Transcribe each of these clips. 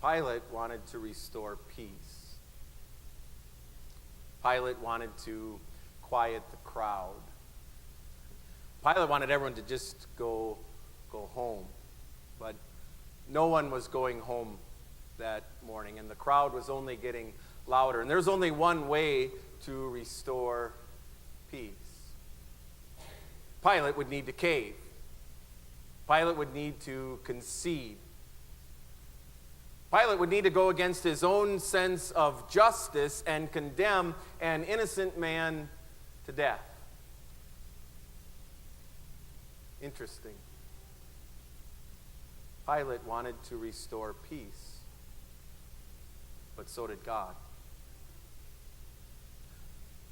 Pilate wanted to restore peace. Pilate wanted to quiet the crowd. Pilate wanted everyone to just go home. But no one was going home that morning, and the crowd was only getting louder. And there's only one way to restore peace. Pilate would need to cave. Pilate would need to concede. Pilate would need to go against his own sense of justice and condemn an innocent man to death. Interesting. Pilate wanted to restore peace, but so did God.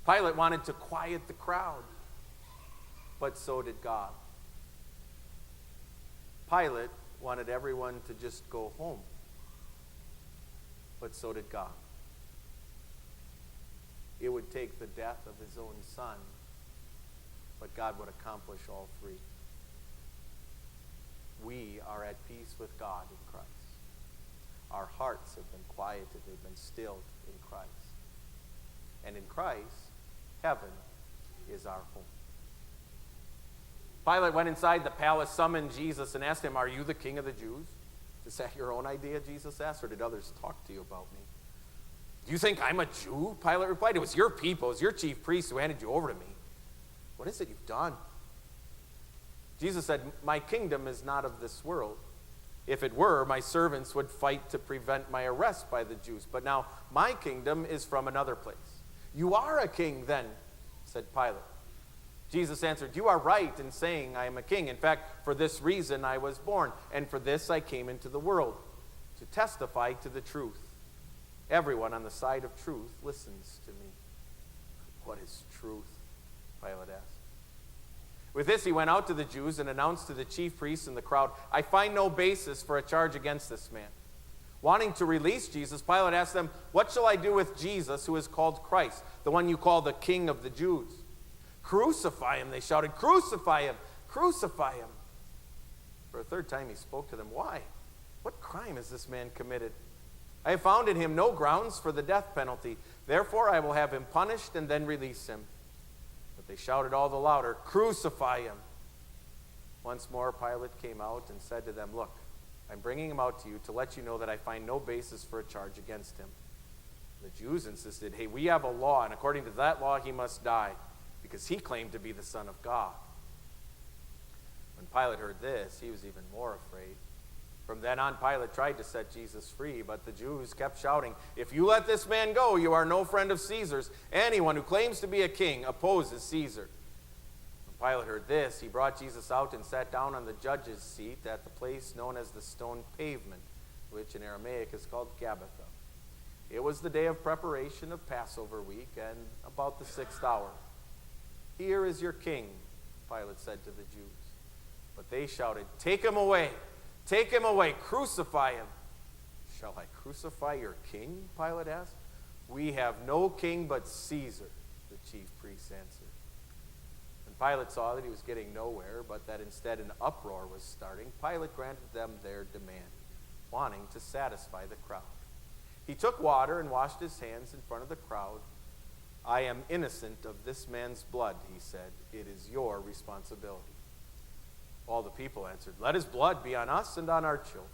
Pilate wanted to quiet the crowd, but so did God. Pilate wanted everyone to just go home, but so did God. It would take the death of his own son, but God would accomplish all three. We are at peace with God in Christ. Our hearts have been quieted, they've been stilled in Christ. And in Christ, heaven is our home. Pilate went inside the palace, summoned Jesus, and asked him, "Are you the king of the Jews?" Is that your own idea, Jesus asked, or did others talk to you about me? "Do you think I'm a Jew?" Pilate replied. "It was your people, it was your chief priests who handed you over to me. What is it you've done?" Jesus said, "My kingdom is not of this world. If it were, my servants would fight to prevent my arrest by the Jews. But now my kingdom is from another place." "You are a king then," said Pilate. Jesus answered, "You are right in saying I am a king. In fact, for this reason I was born, and for this I came into the world, to testify to the truth. Everyone on the side of truth listens to me." "What is truth?" Pilate asked. With this, he went out to the Jews and announced to the chief priests and the crowd, "I find no basis for a charge against this man." Wanting to release Jesus, Pilate asked them, "What shall I do with Jesus, who is called Christ, the one you call the King of the Jews?" "Crucify him," they shouted. "Crucify him! Crucify him!" For a third time he spoke to them. "Why? What crime has this man committed? I have found in him no grounds for the death penalty. Therefore I will have him punished and then release him." But they shouted all the louder, "Crucify him!" Once more Pilate came out and said to them, "Look, I'm bringing him out to you to let you know that I find no basis for a charge against him." The Jews insisted, "Hey, we have a law, and according to that law he must die, because he claimed to be the Son of God." When Pilate heard this, he was even more afraid. From then on, Pilate tried to set Jesus free, but the Jews kept shouting, "If you let this man go, you are no friend of Caesar's. Anyone who claims to be a king opposes Caesar." When Pilate heard this, he brought Jesus out and sat down on the judge's seat at the place known as the Stone Pavement, which in Aramaic is called Gabbatha. It was the day of preparation of Passover week and about the 6th hour. "Here is your king," Pilate said to the Jews. But they shouted, "Take him away! Take him away! Crucify him!" "Shall I crucify your king?" Pilate asked. "We have no king but Caesar," the chief priests answered. When Pilate saw that he was getting nowhere, but that instead an uproar was starting, Pilate granted them their demand, wanting to satisfy the crowd. He took water and washed his hands in front of the crowd. "I am innocent of this man's blood," he said. "It is your responsibility." All the people answered, "Let his blood be on us and on our children."